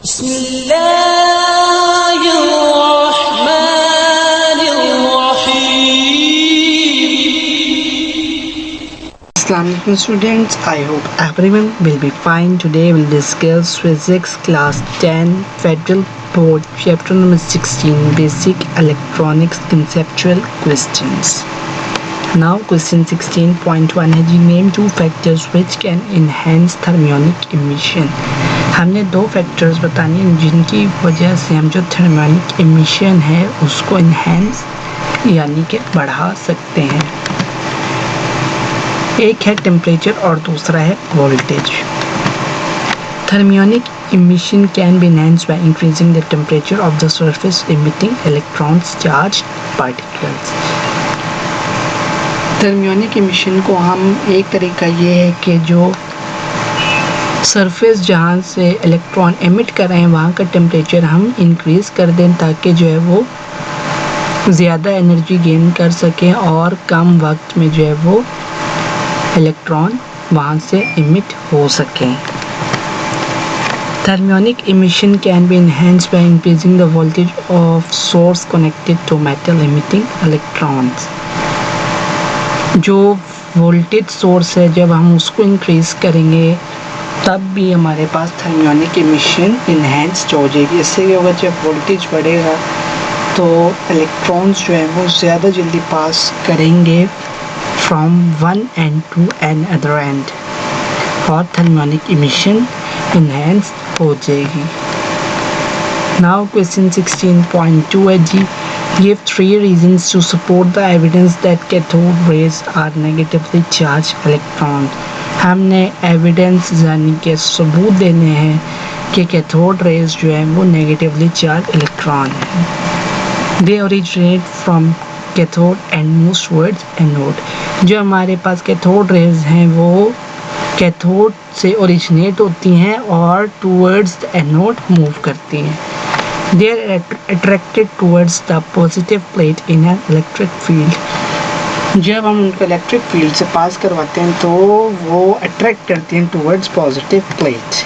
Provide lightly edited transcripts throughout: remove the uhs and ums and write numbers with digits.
Assalamualaikum students, I hope everyone will be fine. Today we'll discuss physics class 10 federal board chapter number 16 basic electronics conceptual questions. Now question 16.1 है जी, name two factors which can enhance thermionic emission. हमने दो factors बताने हैं जिनकी वजह से हम जो थर्मियोनिक इमिशन है उसको इन्हेंस यानी कि बढ़ा सकते हैं। एक है टेम्परेचर और दूसरा है voltage. Thermionic emission can be enhanced by increasing the temperature of the surface emitting electrons charged particles. Thermionic emission को हम एक तरीका ये है कि जो सरफेस जहाँ से इलेक्ट्रॉन एमिट कर रहे हैं वहाँ का टेम्परेचर हम इंक्रीज़ कर दें ताकि जो है वो ज़्यादा एनर्जी गेन कर सकें और कम वक्त में जो है वो इलेक्ट्रॉन वहाँ से इमिट हो सकें। Thermionic emission can be enhanced by increasing the voltage of source connected to metal emitting electrons. जो वोल्टेज सोर्स है जब हम उसको इंक्रीज़ करेंगे तब भी हमारे पास थर्मियोनिक इमिशन इन्हेंस्ड हो जाएगी। इससे क्या होगा, जब वोल्टेज बढ़ेगा तो इलेक्ट्रॉन्स जो है वो ज़्यादा जल्दी पास करेंगे from one end to another end और थर्मियोनिक इमिशन इन्हेंस्ड हो जाएगी। नाउ क्वेश्चन 16.2 है जी, give 3 reasons to support the evidence that cathode rays are negatively charged electrons. हमने एविडेंस यानी कि सबूत देने हैं कि कैथोड रेज जो है वो नेगेटिवली चार्ज इलेक्ट्रॉन है। They originate from cathode and move towards anode. जो हमारे पास कैथोड रेज हैं वो कैथोड से ओरिजिनेट होती हैं और टुवर्ड्स द एनोड मूव करती हैं। They are attracted towards the positive plate in an electric field. जब हम उनको इलेक्ट्रिक फील्ड से पास करवाते हैं तो वो अट्रैक्ट करती हैं towards positive plate.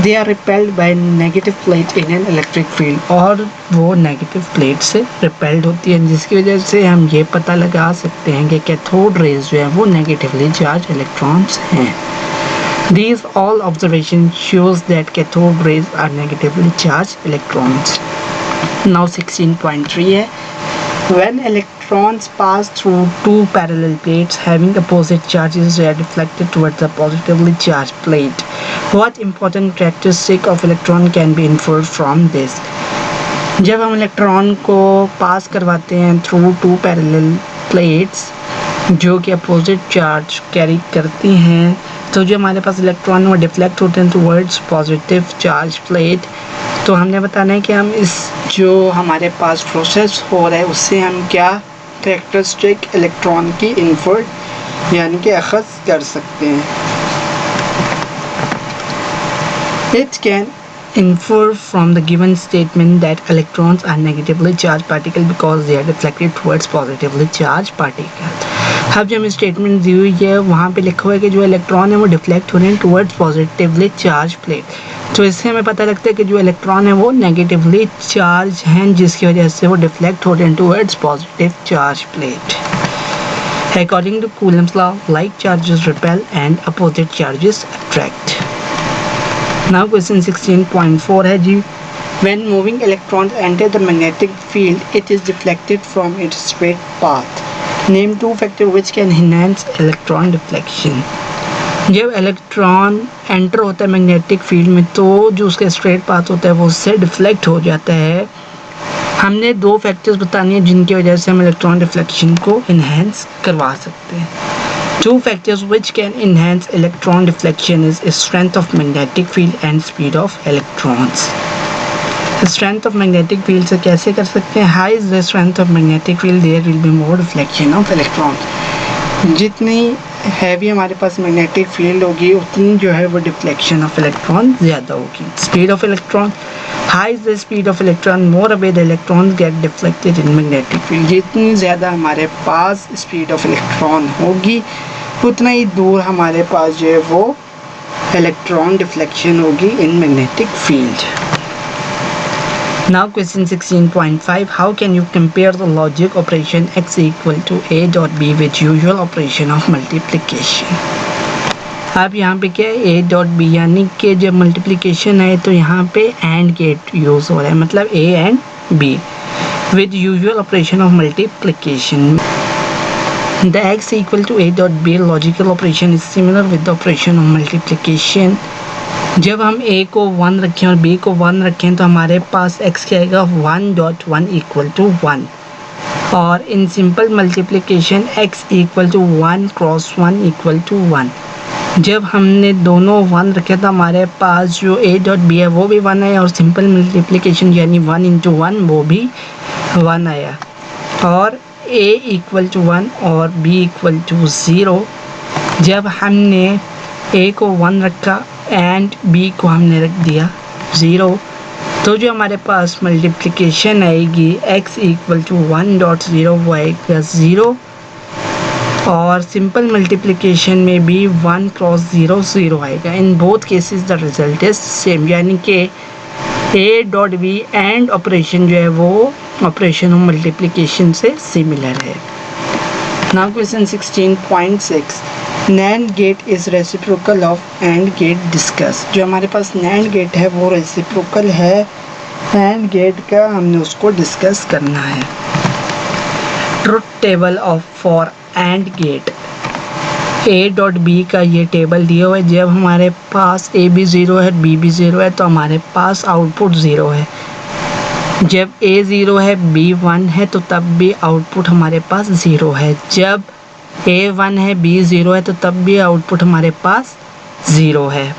They are repelled by negative plate in an electric field और वो नेगेटिव प्लेट से रिपेल्ड होती है, जिसकी वजह से हम ये पता लगा सकते हैं कि कैथोड रेज जो है वो नेगेटिवली चार्ज इलेक्ट्रॉन्स हैं। These all observations shows that cathode rays are negatively charged electrons. Now 16.3 है, when electrons pass through two parallel plates having opposite charges, they are deflected towards the positively charged plate. What important characteristic of electron can be inferred from this? जब हम electron को पास करवाते हैं through to parallel plates जो कि opposite charge carry करती हैं तो जो हमारे पास इलेक्ट्रॉन वो डिफ्लेक्ट होते हैं टुवर्ड्स पॉजिटिव चार्ज प्लेट। तो हमने बताना है कि हम इस जो हमारे पास प्रोसेस हो रहा है उससे हम क्या कैरेक्टरिस्टिक इलेक्ट्रॉन की इन्फर यानी कि अखज़ कर सकते हैं। It can infer from the given statement that electrons are negatively charged particles because they are deflected towards positively charged particles. अब जो हमें स्टेटमेंट दी हुई है वहाँ पे लिखा हुआ है कि जो इलेक्ट्रॉन है वो डिफ्लेक्ट हो रहे हैं टुवर्ड्स पॉजिटिवली चार्ज प्लेट। तो इससे हमें पता लगता है कि जो इलेक्ट्रॉन है वो नेगेटिवली चार्ज हैं जिसकी वजह से वो डिफ्लेक्ट हो रहे हैं towards positive charge plate. According to Coulomb's law, like charges repel and opposite charges attract. Now question 16.4 है जी, when moving electrons enter the magnetic field, it is deflected from its straight path. Name two factors which can enhance electron deflection. जब electron enter होता है magnetic field में तो जो उसका straight path होता है वो उससे डिफ्लेक्ट हो जाता है। हमने दो फैक्टर्स बताने हैं जिनकी वजह से हम इलेक्ट्रॉन डिफ्लेक्शन को इन्हेंस करवा सकते हैं। Two factors which can enhance electron deflection is strength of magnetic field and speed of electrons. Strength of magnetic field से कैसे कर सकते हैं? High is the strength of magnetic field, there will be more deflection of electrons. जितनी heavy हमारे पास magnetic field होगी उतनी जो है वो डिफ्लेक्शन ऑफ इलेक्ट्रॉन ज़्यादा होगी। Speed of electron, high is the speed of electron, more away the electron get deflected in magnetic field. जितनी ज़्यादा हमारे पास स्पीड ऑफ इलेक्ट्रॉन होगी उतना ही दूर हमारे पास जो है वो इलेक्ट्रॉन डिफ्लेक्शन होगी इन magnetic field. Now question 16.5, how can you compare the logic operation x equal to a dot b with usual operation of multiplication? अब यहाँ पे क्या है, a डॉट बी यानी कि जब मल्टीप्लिकेशन है तो यहाँ पे एंड गेट यूज़ हो रहा है, मतलब a and b with usual operation of multiplication. The x equal to a dot b logical operation is similar with the operation of multiplication. जब हम a को 1 रखें और b को 1 रखें तो हमारे पास x क्या आएगा, 1.1 इक्वल टू 1, और in simple multiplication x equal to 1 cross 1 equal to 1. जब हमने दोनों 1 रखे तो हमारे पास जो a डॉट बी है वो भी 1 है, और सिंपल मल्टीप्लिकेशन यानी 1 इंटू 1 वो भी 1 आया, और a इक्वल टू 1 और b इक्वल टू 0. जब हमने a को 1 रखा एंड b को हमने रख दिया 0, तो जो हमारे पास मल्टीप्लिकेशन आएगी x इक्वल टू 1.0 वो आएगा 0, और सिंपल मल्टीप्लिकेशन में भी 1 क्रॉस 0 0 आएगा. In both cases the result is same, यानी कि a dot B AND operation जो है वो ऑपरेशन ऑफ मल्टीप्लिकेशन से सिमिलर है. Now question 16.6, NAND gate is reciprocal of AND gate discuss. जो हमारे पास NAND गेट है वो रेसिप्रोकल है AND गेट का, हमने उसको डिस्कस करना है. Truth table of for AND gate, a dot B का ये टेबल दिया हुआ है. जब हमारे पास a भी 0 है b भी 0 है तो हमारे पास आउटपुट 0 है. जब a 0 है b 1 है तो तब भी आउटपुट हमारे पास 0 है. जब a 1 है b 0 है तो तब भी आउटपुट हमारे पास 0 है.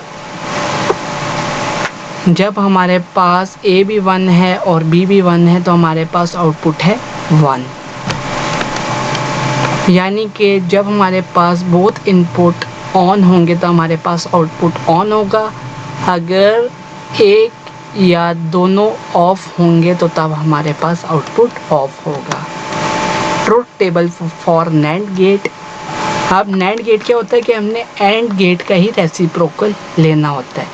जब हमारे पास a भी 1 है और b भी 1 है तो हमारे पास आउटपुट है 1. यानी कि जब हमारे पास बोथ इनपुट ऑन होंगे तो हमारे पास आउटपुट ऑन होगा, अगर एक या दोनों ऑफ होंगे तो तब हमारे पास आउटपुट ऑफ होगा. Truth table for NAND gate. अब NAND गेट क्या होता है कि हमने AND गेट का ही रेसिप्रोकल लेना होता है.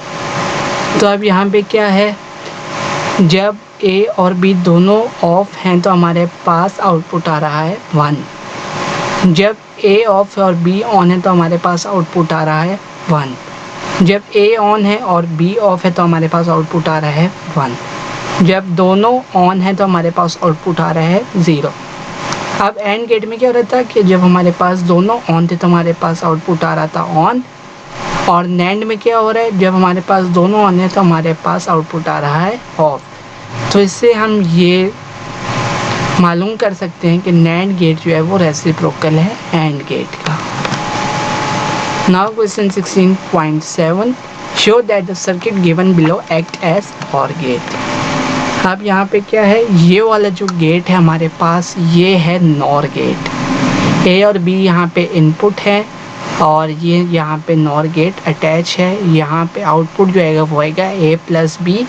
तो अब यहाँ पे क्या है, जब A और B दोनों ऑफ हैं तो हमारे पास आउटपुट आ रहा है 1. जब A ऑफ है और B ऑन है तो हमारे पास आउटपुट आ रहा है 1. जब A ऑन है और B ऑफ है तो हमारे पास आउटपुट आ रहा है 1. जब दोनों ऑन है तो हमारे पास आउटपुट आ रहा है 0. अब AND गेट में क्या हो रहा था कि जब हमारे पास दोनों ऑन थे तो हमारे पास आउटपुट आ रहा था ऑन, और NAND में क्या हो रहा है, जब हमारे पास दोनों ऑन है तो हमारे पास आउटपुट आ रहा है ऑफ. तो इससे हम ये मालूम कर सकते हैं कि NAND गेट जो है वो रेसिप्रोकल है AND गेट का. Now question 16.7, show that the circuit given below act as OR gate. अब यहाँ पे क्या है, ये वाला जो गेट है हमारे पास ये है NOR गेट. A और B यहाँ पे इनपुट है और ये यहाँ पे NOR गेट अटैच है. यहाँ पे आउटपुट जो आएगा वो आएगा A प्लस B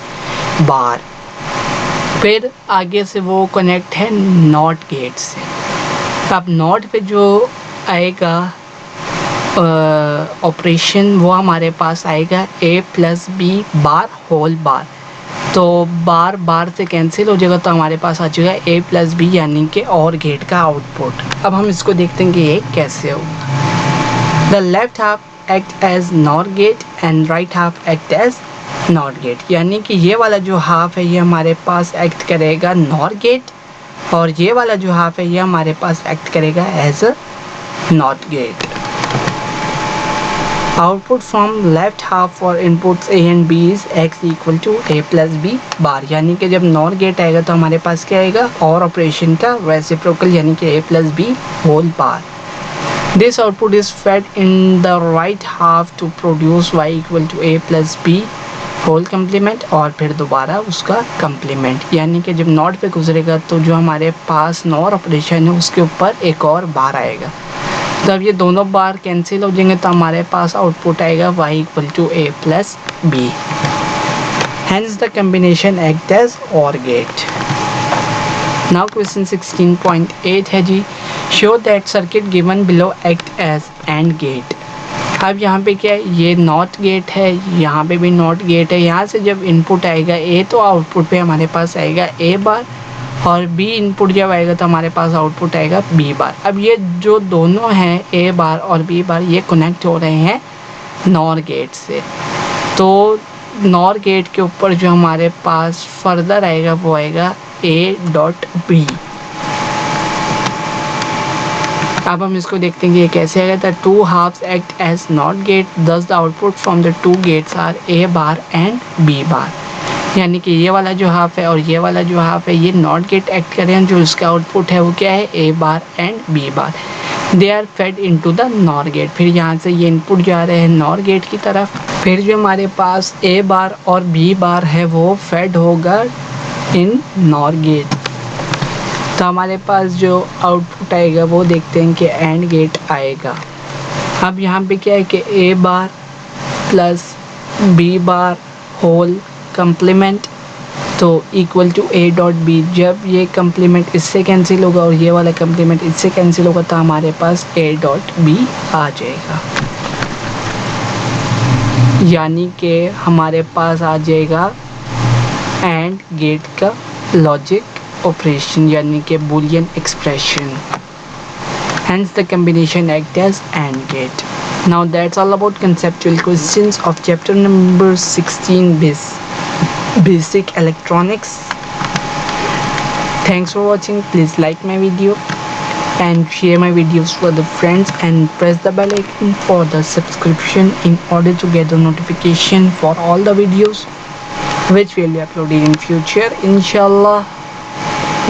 बार. फिर आगे से वो कनेक्ट है NOT गेट से. अब NOT पे जो आएगा ऑपरेशन वो हमारे पास आएगा A plus B bar whole bar. तो बार बार से कैंसिल हो जाएगा तो हमारे पास आ जाएगा A प्लस B यानी कि OR गेट का आउटपुट. अब हम इसको देखते हैं कि ये कैसे होगा. The left half act as NOR gate and right half act as NOT gate. यानी कि ये वाला जो हाफ है ये हमारे पास एक्ट करेगा NOR गेट, और ये वाला जो हाफ है ये हमारे पास एक्ट करेगा as NOT gate. Output from left half for inputs A and B is x equal to A plus B bar. यानी कि जब NOR गेट आएगा तो हमारे पास क्या आएगा, और ऑपरेशन का रेसिप्रोकल यानी कि A plus B whole bar. This output is fed in the right half to produce y equal to A plus B whole complement और फिर दोबारा उसका कम्प्लीमेंट. यानी कि जब नॉट पे गुजरेगा तो जो हमारे पास NOR ऑपरेशन है उसके ऊपर एक और बार आएगा. जब ये दोनों बार कैंसिल हो जाएंगे तो हमारे पास आउटपुट आएगा y equal to A plus B. Hence the combination act as OR gate. Now question 16.8 है जी, show that circuit given below act as AND gate. अब यहाँ पे क्या है, ये नॉट गेट है, यहाँ पे भी नॉट गेट है। यहाँ से जब इनपुट आएगा ए तो आउटपुट पे हमारे पास आएगा ए बार, और बी इनपुट जब आएगा तो हमारे पास आउटपुट आएगा बी बार। अब ये जो दोनों हैं ए बार और बी बार ये कनेक्ट हो रहे हैं नॉर गेट से। तो नॉर गेट के ऊपर जो हमारे पास फर्दर आएगा वो आएगा ए डॉट बी। अब हम इसको देखते हैं कि ये कैसे आएगा। The two halves act as not gate, thus the output from the two gates are A bar and B bar. यानी कि ये वाला जो हाफ है और ये वाला जो हाफ है ये नॉट गेट एक्ट कर रहे हैं, जो इसका आउटपुट है वो क्या है, A bar and B bar. They are fed into the NOR gate. फिर यहाँ से ये इनपुट जा रहे हैं नॉर गेट की तरफ। फिर जो हमारे पास ए बार और बी बार है वो फेड होगा इन नॉर गेट। तो हमारे पास जो आउटपुट आएगा वो देखते हैं कि एंड गेट आएगा। अब यहाँ पे क्या है कि A bar plus B bar whole complement तो equal to A dot B. जब ये कंप्लीमेंट इससे कैंसिल होगा और ये वाला कंप्लीमेंट इससे कैंसिल होगा तो हमारे पास ए डॉट बी आ जाएगा। यानी कि हमारे पास आ जाएगा एंड गेट का लॉजिक ऑपरेशन, यानी कि Boolean expression. Hence the combination act as AND gate. Now that's all about conceptual questions of chapter number 16, basic electronics. Thanks for watching. Please like my video and share my videos for the friends, and press the bell icon for the subscription in order to get the notification for all the videos which will be uploaded in future, inshallah.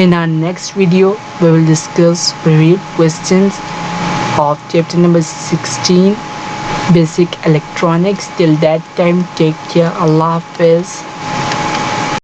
In our next video we will discuss real questions of chapter number 16, basic electronics. Till that time, take care. Allah Hafiz.